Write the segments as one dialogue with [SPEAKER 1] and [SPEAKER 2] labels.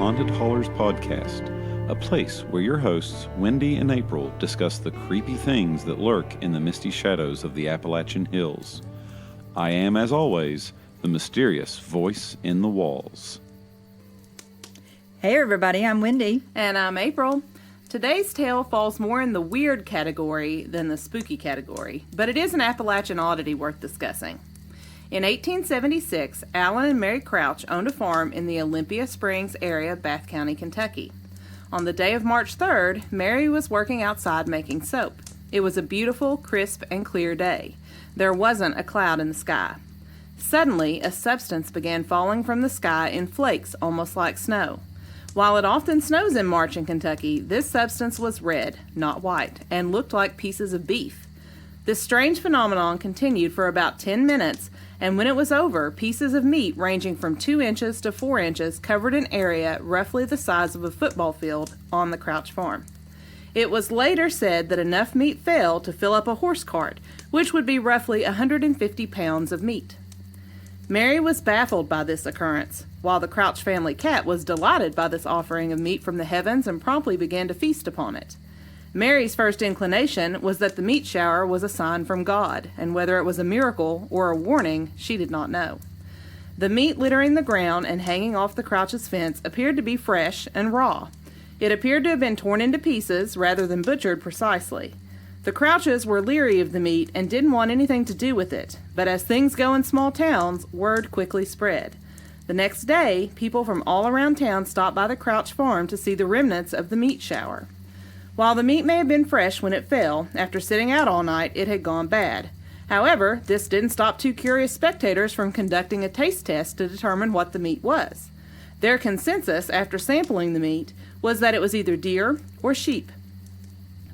[SPEAKER 1] Haunted Hollers podcast, a place where your hosts, Wendy and April, discuss the creepy things that lurk in the misty shadows of the Appalachian hills. I am, as always, the mysterious voice in the walls.
[SPEAKER 2] Hey everybody, I'm Wendy.
[SPEAKER 3] And I'm April. Today's tale falls more in the weird category than the spooky category, but it is an Appalachian oddity worth discussing. In 1876, Alan and Mary Crouch owned a farm in the Olympia Springs area of Bath County, Kentucky. On the day of March 3rd, Mary was working outside making soap. It was a beautiful, crisp, and clear day. There wasn't a cloud in the sky. Suddenly, a substance began falling from the sky in flakes, almost like snow. While it often snows in March in Kentucky, this substance was red, not white, and looked like pieces of beef. This strange phenomenon continued for about 10 minutes, and when it was over, pieces of meat ranging from 2 inches to 4 inches covered an area roughly the size of a football field on the Crouch farm. It was later said that enough meat fell to fill up a horse cart, which would be roughly 150 pounds of meat. Mary was baffled by this occurrence, while the Crouch family cat was delighted by this offering of meat from the heavens and promptly began to feast upon it. Mary's first inclination was that the meat shower was a sign from God, and whether it was a miracle or a warning, she did not know. The meat littering the ground and hanging off the Crouch's fence appeared to be fresh and raw. It appeared to have been torn into pieces rather than butchered precisely. The Crouches were leery of the meat and didn't want anything to do with it, but as things go in small towns, word quickly spread. The next day, people from all around town stopped by the Crouch farm to see the remnants of the meat shower. While the meat may have been fresh when it fell, after sitting out all night, it had gone bad. However, this didn't stop two curious spectators from conducting a taste test to determine what the meat was. Their consensus, after sampling the meat, was that it was either deer or sheep.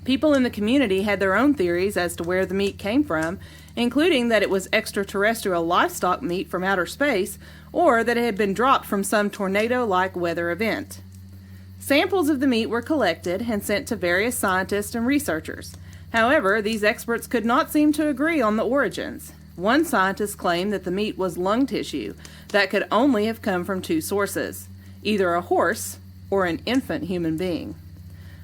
[SPEAKER 3] People in the community had their own theories as to where the meat came from, including that it was extraterrestrial livestock meat from outer space, or that it had been dropped from some tornado-like weather event. Samples of the meat were collected and sent to various scientists and researchers. However, these experts could not seem to agree on the origins. One scientist claimed that the meat was lung tissue that could only have come from 2 sources, either a horse or an infant human being.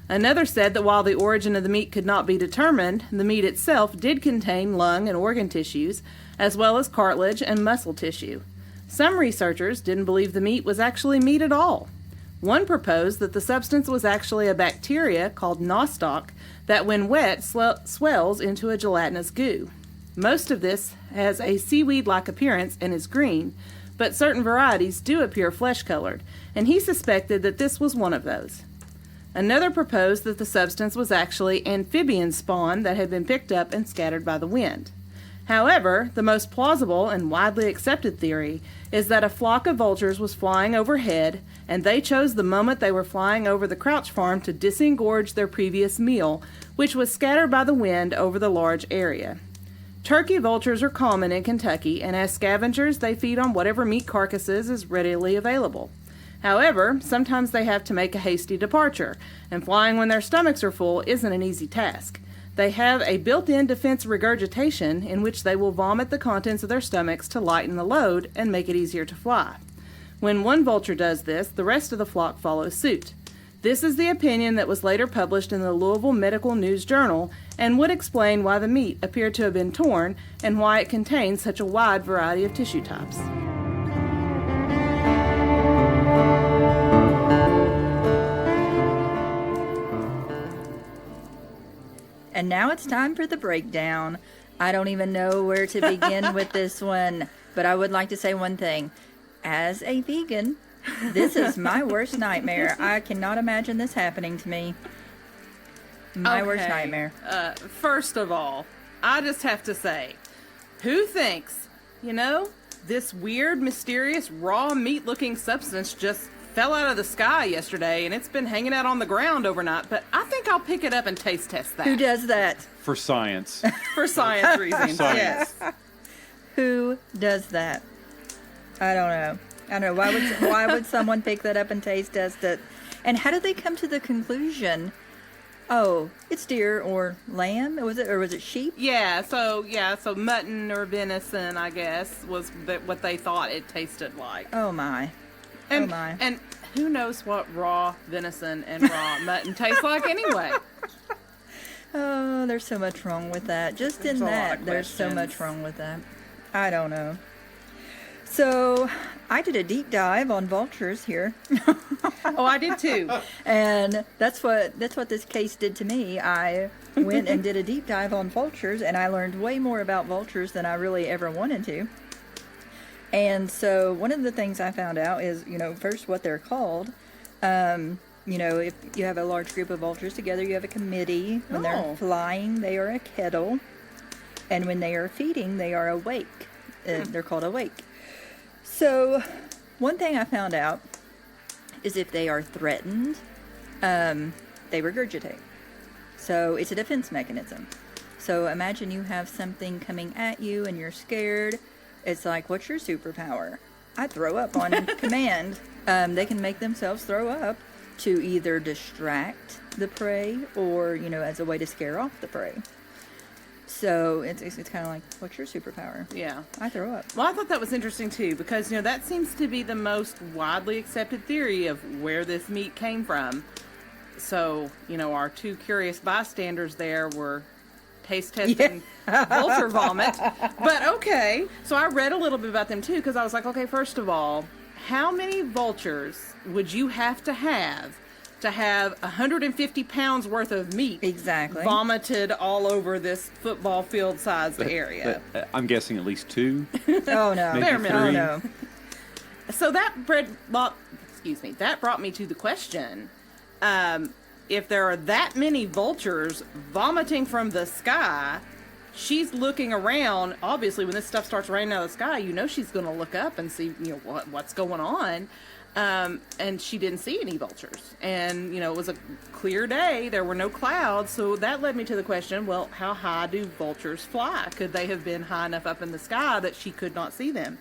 [SPEAKER 3] Another said that while the origin of the meat could not be determined, the meat itself did contain lung and organ tissues, as well as cartilage and muscle tissue. Some researchers didn't believe the meat was actually meat at all. One proposed that the substance was actually a bacteria called nostoc that when wet swells into a gelatinous goo. Most of this has a seaweed-like appearance and is green, but certain varieties do appear flesh-colored, and he suspected that this was one of those. Another proposed that the substance was actually amphibian spawn that had been picked up and scattered by the wind. However, the most plausible and widely accepted theory is that a flock of vultures was flying overhead, and they chose the moment they were flying over the Crouch farm to disengorge their previous meal, which was scattered by the wind over the large area. Turkey vultures are common in Kentucky, and as scavengers they feed on whatever meat carcasses is readily available. However, sometimes they have to make a hasty departure, and flying when their stomachs are full isn't an easy task. They have a built-in defense regurgitation in which they will vomit the contents of their stomachs to lighten the load and make it easier to fly. When one vulture does this, the rest of the flock follows suit. This is the opinion that was later published in the Louisville Medical News Journal and would explain why the meat appeared to have been torn and why it contains such a wide variety of tissue types.
[SPEAKER 2] And now it's time for the breakdown. I don't even know where to begin with this one, but I would like to say one thing. As a vegan, this is my worst nightmare. I cannot imagine this happening to me. My worst nightmare.
[SPEAKER 3] First of all, I just have to say, who thinks, this weird, mysterious, raw meat-looking substance just fell out of the sky yesterday and it's been hanging out on the ground overnight, but I think I'll pick it up and taste test that.
[SPEAKER 2] Who does that?
[SPEAKER 1] For science.
[SPEAKER 3] For science reasons, yes.
[SPEAKER 2] Who does that? I don't know. I don't know. Why would someone pick that up and taste test it? And how did they come to the conclusion, oh, it's deer or lamb? Or was it sheep?
[SPEAKER 3] So mutton or venison, I guess, was what they thought it tasted like.
[SPEAKER 2] Oh my.
[SPEAKER 3] And who knows what raw venison and raw mutton tastes like anyway?
[SPEAKER 2] Oh, there's so much wrong with that. Just
[SPEAKER 3] There's
[SPEAKER 2] in
[SPEAKER 3] a lot
[SPEAKER 2] that,
[SPEAKER 3] of
[SPEAKER 2] there's so much
[SPEAKER 3] questions.
[SPEAKER 2] wrong with that. I don't know. So, I did a deep dive on vultures here,
[SPEAKER 3] Oh, I did too.
[SPEAKER 2] and that's what this case did to me. I went and did a deep dive on vultures, and I learned way more about vultures than I really ever wanted to. And so, one of the things I found out is, first what they're called. If you have a large group of vultures together, you have a committee. When
[SPEAKER 3] Oh.
[SPEAKER 2] they're flying, they are a kettle. And when they are feeding, they are a wake. They're called a wake. So, one thing I found out is if they are threatened, they regurgitate. So, it's a defense mechanism. So, imagine you have something coming at you and you're scared. It's like, what's your superpower? I throw up on command. They can make themselves throw up to either distract the prey or, as a way to scare off the prey. So it's kind of like, what's your superpower?
[SPEAKER 3] Yeah.
[SPEAKER 2] I throw up.
[SPEAKER 3] Well, I thought that was interesting too because that seems to be the most widely accepted theory of where this meat came from. So our two curious bystanders there were taste testing vulture vomit. But okay, so I read a little bit about them too because I was like, okay, first of all, how many vultures would you have to have 150 pounds worth of meat
[SPEAKER 2] Exactly.
[SPEAKER 3] vomited all over this football field sized area?
[SPEAKER 1] I'm guessing at least 2.
[SPEAKER 2] Oh no.
[SPEAKER 1] Maybe
[SPEAKER 3] Bare minimum.
[SPEAKER 2] Oh
[SPEAKER 1] 3.
[SPEAKER 2] no.
[SPEAKER 3] So that brought me to the question. If there are that many vultures vomiting from the sky, she's looking around. Obviously, when this stuff starts raining out of the sky, she's going to look up and see, what's going on. And she didn't see any vultures. And, it was a clear day. There were no clouds. So that led me to the question, well, how high do vultures fly? Could they have been high enough up in the sky that she could not see them?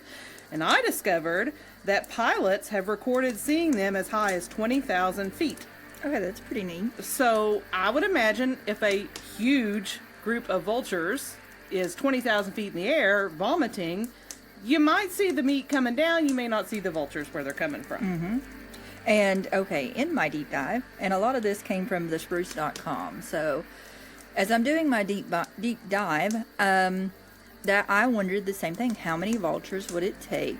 [SPEAKER 3] And I discovered that pilots have recorded seeing them as high as 20,000 feet.
[SPEAKER 2] Okay, that's pretty neat.
[SPEAKER 3] So I would imagine if a huge group of vultures is 20,000 feet in the air vomiting, you might see the meat coming down. You may not see the vultures where they're coming from.
[SPEAKER 2] Mm-hmm. And, okay, in my deep dive, and a lot of this came from thespruce.com. So, as I'm doing my deep dive, that I wondered the same thing. How many vultures would it take?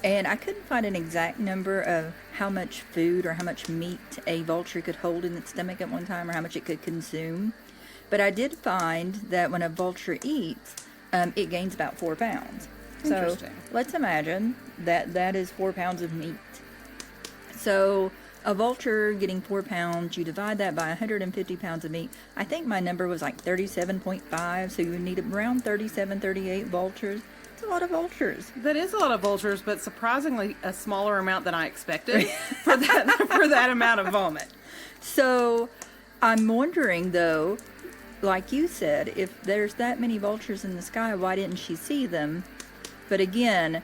[SPEAKER 2] And I couldn't find an exact number of how much food or how much meat a vulture could hold in its stomach at one time or how much it could consume. But I did find that when a vulture eats, it gains about 4 pounds. So
[SPEAKER 3] Interesting.
[SPEAKER 2] let's imagine that is 4 pounds of meat. So a vulture getting 4 pounds, you divide that by 150 pounds of meat. I think my number was like 37.5, so you would need around 37, 38 vultures. It's a lot of vultures.
[SPEAKER 3] That is a lot of vultures, but surprisingly a smaller amount than I expected for that amount of vomit.
[SPEAKER 2] So I'm wondering, though, like you said, if there's that many vultures in the sky, why didn't she see them? But again,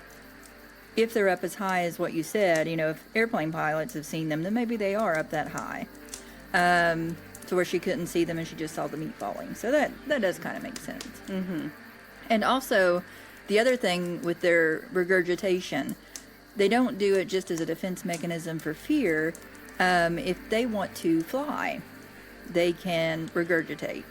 [SPEAKER 2] if they're up as high as what you said, if airplane pilots have seen them, then maybe they are up that high. To where she couldn't see them and she just saw the meat falling. So that does kind of make sense. Mm-hmm. And also, the other thing with their regurgitation, they don't do it just as a defense mechanism for fear. If they want to fly, they can regurgitate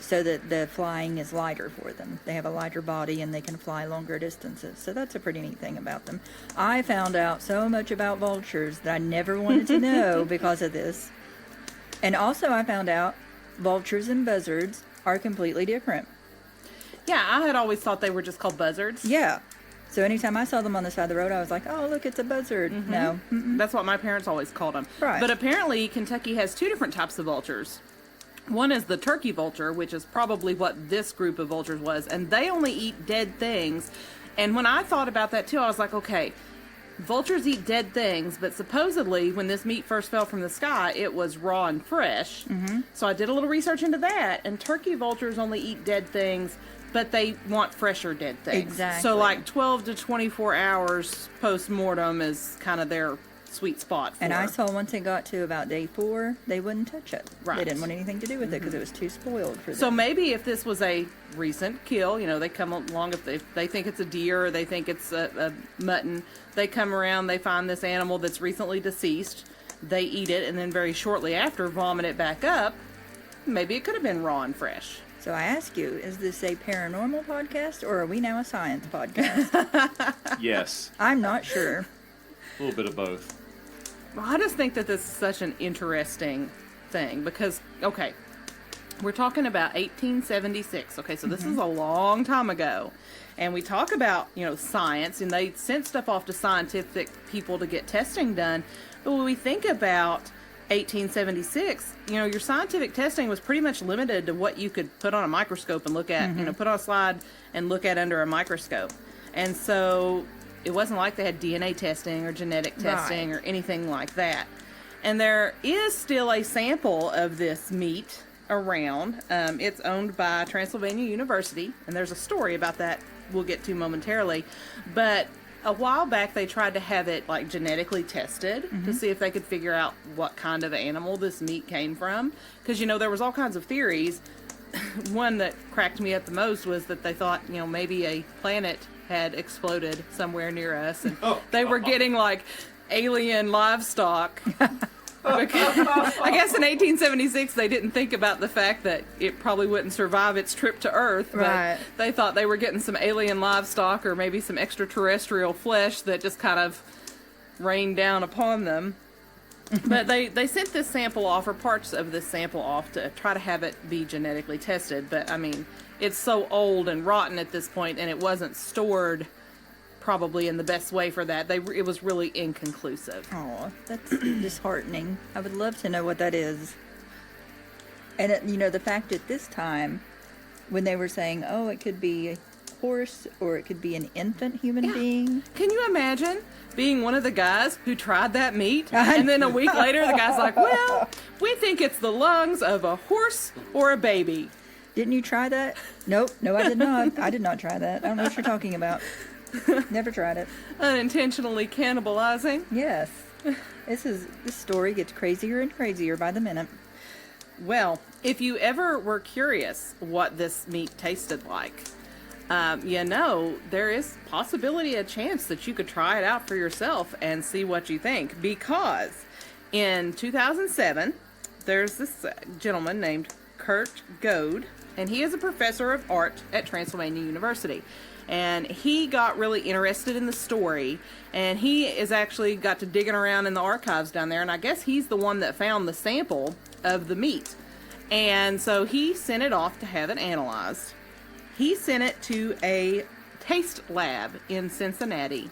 [SPEAKER 2] so that the flying is lighter for them. They have a lighter body and they can fly longer distances. So that's a pretty neat thing about them. I found out so much about vultures that I never wanted to know because of this. And also I found out vultures and buzzards are completely different.
[SPEAKER 3] Yeah, I had always thought they were just called buzzards.
[SPEAKER 2] Yeah. So anytime I saw them on the side of the road, I was like, oh, look, it's a buzzard.
[SPEAKER 3] Mm-hmm.
[SPEAKER 2] No. Mm-mm.
[SPEAKER 3] That's what my parents always called them.
[SPEAKER 2] Right.
[SPEAKER 3] But apparently Kentucky has 2 different types of vultures. One is the turkey vulture, which is probably what this group of vultures was, and they only eat dead things. And when I thought about that too, I was like, okay, vultures eat dead things, but supposedly when this meat first fell from the sky, it was raw and fresh. Mm-hmm. So I did a little research into that, and turkey vultures only eat dead things, but they want fresher dead things.
[SPEAKER 2] Exactly.
[SPEAKER 3] So like 12 to 24 hours post-mortem is kind of their sweet spot for.
[SPEAKER 2] And I saw once it got to about day 4, they wouldn't touch it.
[SPEAKER 3] Right.
[SPEAKER 2] They didn't want anything to do with it because it was too spoiled for them.
[SPEAKER 3] So maybe if this was a recent kill, they come along, if they think it's a deer or they think it's a mutton, they come around, they find this animal that's recently deceased, they eat it, and then very shortly after vomit it back up. Maybe it could have been raw and fresh.
[SPEAKER 2] So I ask you, is this a paranormal podcast or are we now a science podcast?
[SPEAKER 1] Yes.
[SPEAKER 2] I'm not sure.
[SPEAKER 1] A little bit of both.
[SPEAKER 3] Well, I just think that this is such an interesting thing because, okay, we're talking about 1876. Okay, so this is a long time ago. And we talk about, science, and they sent stuff off to scientific people to get testing done. But when we think about 1876, your scientific testing was pretty much limited to what you could put on a microscope and look at, put on a slide and look at under a microscope. And so it wasn't like they had DNA testing or genetic testing or anything like that. And there is still a sample of this meat around. It's owned by Transylvania University, and there's a story about that we'll get to momentarily. But a while back, they tried to have it genetically tested to see if they could figure out what kind of animal this meat came from. Because, there was all kinds of theories. One that cracked me up the most was that they thought, maybe a planet had exploded somewhere near us, and they were getting alien livestock. I guess in 1876 they didn't think about the fact that it probably wouldn't survive its trip to Earth, but they thought they were getting some alien livestock or maybe some extraterrestrial flesh that just kind of rained down upon them. But they sent this sample off, or parts of this sample off, to try to have it be genetically tested. But, it's so old and rotten at this point, and it wasn't stored probably in the best way for that. It was really inconclusive.
[SPEAKER 2] Oh, that's disheartening. I would love to know what that is. And, the fact at this time, when they were saying, it could be a horse or it could be an infant human being.
[SPEAKER 3] Can you imagine being one of the guys who tried that meat, and then a week later the guy's like, well, we think it's the lungs of a horse or a baby.
[SPEAKER 2] Didn't you try that? Nope. No, I did not. I did not try that. I don't know what you're talking about. Never tried it.
[SPEAKER 3] Unintentionally cannibalizing.
[SPEAKER 2] Yes. This story gets crazier and crazier by the minute.
[SPEAKER 3] Well, if you ever were curious what this meat tasted like, there is possibility, a chance that you could try it out for yourself and see what you think. Because in 2007, there's this gentleman named Kurt Goad, and he is a professor of art at Transylvania University. And he got really interested in the story, and he is actually got to digging around in the archives down there, and I guess he's the one that found the sample of the meat. And so he sent it off to have it analyzed. He sent it to a taste lab in Cincinnati,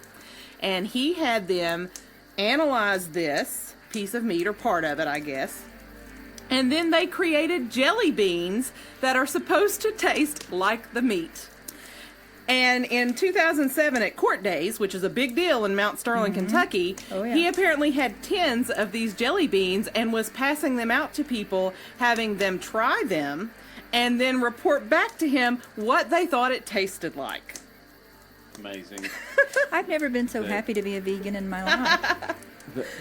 [SPEAKER 3] and he had them analyze this piece of meat, or part of it, I guess. And then they created jelly beans that are supposed to taste like the meat. And in 2007 at Court Days, which is a big deal in Mount Sterling, Kentucky, he apparently had tins of these jelly beans and was passing them out to people, having them try them, and then report back to him what they thought it tasted like.
[SPEAKER 1] Amazing.
[SPEAKER 2] I've never been so happy to be a vegan in my life.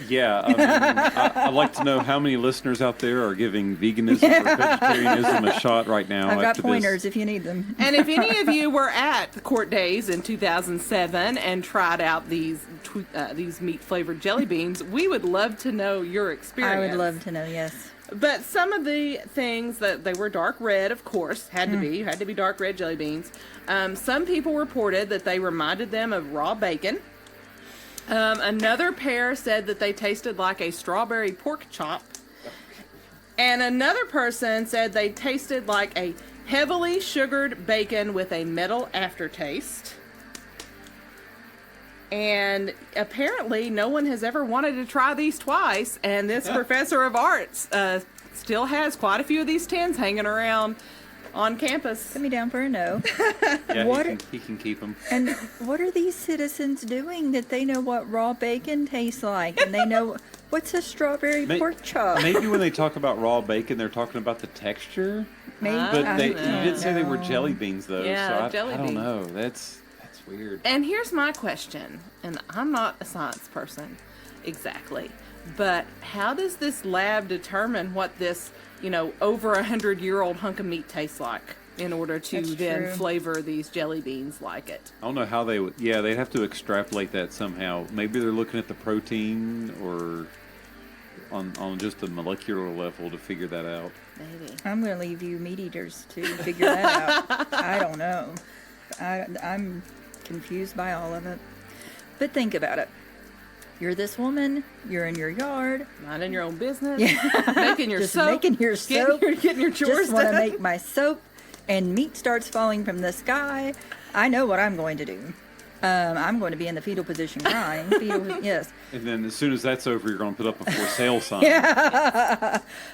[SPEAKER 1] I'd like to know how many listeners out there are giving veganism or vegetarianism a shot right now.
[SPEAKER 2] I've got pointers if you need them.
[SPEAKER 3] And if any of you were at the Court Days in 2007 and tried out these meat-flavored jelly beans, we would love to know your experience.
[SPEAKER 2] I would love to know, yes.
[SPEAKER 3] But some of the things that they were dark red, of course, had to be dark red jelly beans. Some people reported that they reminded them of raw bacon. Another pair said that they tasted like a strawberry pork chop. And another person said they tasted like a heavily sugared bacon with a metal aftertaste. And apparently no one has ever wanted to try these twice, and this professor of arts still has quite a few of these tins hanging around on campus.
[SPEAKER 2] Put me down for a no.
[SPEAKER 1] Yeah, he can keep them.
[SPEAKER 2] And what are these citizens doing that they know what raw bacon tastes like, and they know what's a strawberry pork chop?
[SPEAKER 1] Maybe when they talk about raw bacon, they're talking about the texture.
[SPEAKER 2] Maybe,
[SPEAKER 1] But you did say they were jelly beans, though.
[SPEAKER 3] Yeah,
[SPEAKER 1] so
[SPEAKER 3] jelly
[SPEAKER 1] I don't
[SPEAKER 3] beans.
[SPEAKER 1] know. That's weird.
[SPEAKER 3] And here's my question, and I'm not a science person. Exactly. But how does this lab determine what this, over 100-year-old hunk of meat tastes like in order to
[SPEAKER 2] That's
[SPEAKER 3] then
[SPEAKER 2] true.
[SPEAKER 3] flavor these jelly beans like it?
[SPEAKER 1] I don't know how they would. Yeah, they'd have to extrapolate that somehow. Maybe they're looking at the protein or on just a molecular level to figure that out.
[SPEAKER 3] Maybe.
[SPEAKER 2] I'm going to leave you meat eaters to figure that out. I don't know. I'm confused by all of it. But think about it. You're this woman. You're in your yard.
[SPEAKER 3] Minding your own business.
[SPEAKER 2] Yeah.
[SPEAKER 3] Making your
[SPEAKER 2] Just
[SPEAKER 3] soap.
[SPEAKER 2] making your soap.
[SPEAKER 3] Getting your chores
[SPEAKER 2] Just want to
[SPEAKER 3] done.
[SPEAKER 2] make my soap, and meat starts falling from the sky. I know what I'm going to do. I'm going to be in the fetal position crying. Yes.
[SPEAKER 1] And then as soon as that's over, you're going to put up a for sale sign.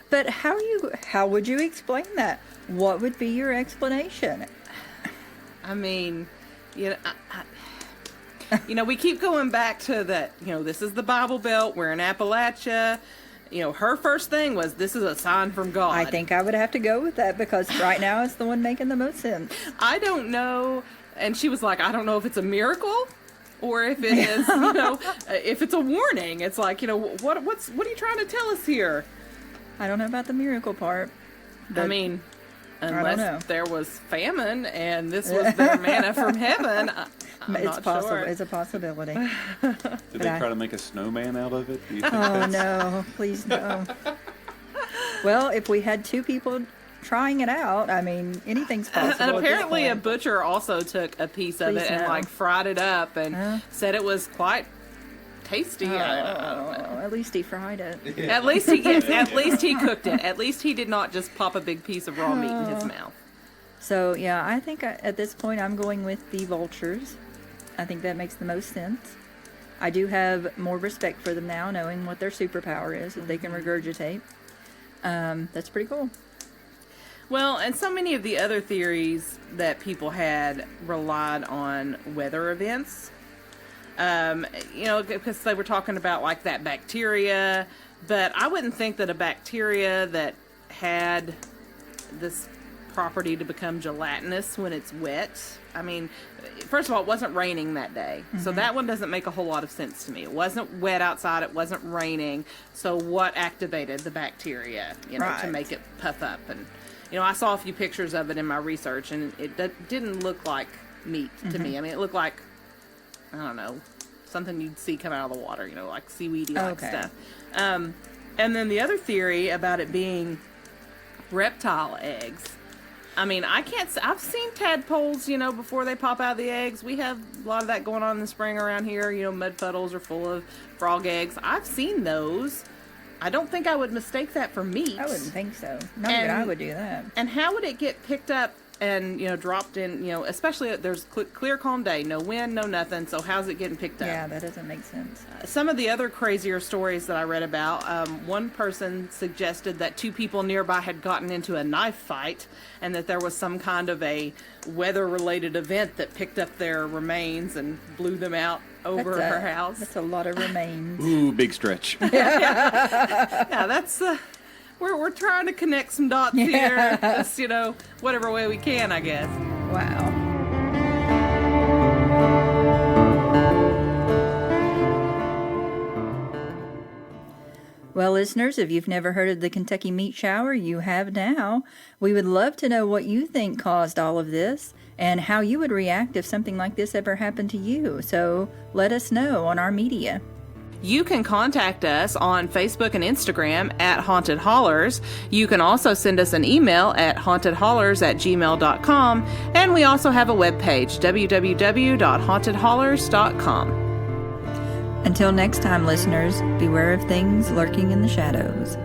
[SPEAKER 2] But how would you explain that? What would be your explanation?
[SPEAKER 3] I mean, we keep going back to that, this is the Bible Belt. We're in Appalachia. Her first thing was, this is a sign from God.
[SPEAKER 2] I think I would have to go with that because right now it's the one making the most sense.
[SPEAKER 3] I don't know. And she was like, I don't know if it's a miracle or if it is, if it's a warning. It's like, what are you trying to tell us here?
[SPEAKER 2] I don't know about the miracle part.
[SPEAKER 3] I mean,
[SPEAKER 2] don't know.
[SPEAKER 3] unless there was famine and this was their manna from heaven, I'm
[SPEAKER 2] It's
[SPEAKER 3] not
[SPEAKER 2] possible.
[SPEAKER 3] sure.
[SPEAKER 2] It's a possibility.
[SPEAKER 1] Did they try to make a snowman out of it? Do you think
[SPEAKER 2] Oh no! Please no. Well, if we had two people trying it out, I mean, anything's possible.
[SPEAKER 3] And
[SPEAKER 2] at this
[SPEAKER 3] apparently a
[SPEAKER 2] point.
[SPEAKER 3] butcher also took a piece of
[SPEAKER 2] Please
[SPEAKER 3] it and
[SPEAKER 2] no.
[SPEAKER 3] fried it up and said it was quite tasty. I don't know.
[SPEAKER 2] At least he fried it.
[SPEAKER 3] At least he cooked it. At least he did not just pop a big piece of raw meat in his mouth.
[SPEAKER 2] So yeah, I think at this point I'm going with the vultures. I think that makes the most sense. I do have more respect for them now, knowing what their superpower is, that they can regurgitate. That's pretty cool.
[SPEAKER 3] Well, and so many of the other theories that people had relied on weather events. Because they were talking about like that bacteria, but I wouldn't think that a bacteria that had this property to become gelatinous when it's wet. I mean, first of all, it wasn't raining that day. So that one doesn't make a whole lot of sense to me. It wasn't wet outside. It wasn't raining. So what activated the bacteria, to
[SPEAKER 2] Right.
[SPEAKER 3] make it puff up? And, I saw a few pictures of it in my research, and it didn't look like meat to me. I mean, it looked like, I don't know, something you'd see come out of the water, like seaweedy like
[SPEAKER 2] Okay.
[SPEAKER 3] stuff. And then the other theory about it being reptile eggs. I mean, I've seen tadpoles, before they pop out of the eggs. We have a lot of that going on in the spring around here. Mud puddles are full of frog eggs. I've seen those. I don't think I would mistake that for meat.
[SPEAKER 2] I wouldn't think so. Not that I would do that.
[SPEAKER 3] And how would it get picked up and, dropped in, especially there's clear, calm day, no wind, no nothing. So how's it getting picked up?
[SPEAKER 2] Yeah, that doesn't make sense.
[SPEAKER 3] Some of the other crazier stories that I read about, one person suggested that two people nearby had gotten into a knife fight and that there was some kind of a weather-related event that picked up their remains and blew them out over her house.
[SPEAKER 2] That's a lot of remains.
[SPEAKER 1] Ooh, big stretch.
[SPEAKER 3] Yeah, that's... We're trying to connect some dots here, just, whatever way we can, I guess.
[SPEAKER 2] Wow. Well, listeners, if you've never heard of the Kentucky Meat Shower, you have now. We would love to know what you think caused all of this and how you would react if something like this ever happened to you. So let us know on our media.
[SPEAKER 3] You can contact us on Facebook and Instagram at Haunted Hollers. You can also send us an email at hauntedhollers@gmail.com. And we also have a webpage, www.hauntedhollers.com.
[SPEAKER 2] Until next time, listeners, beware of things lurking in the shadows.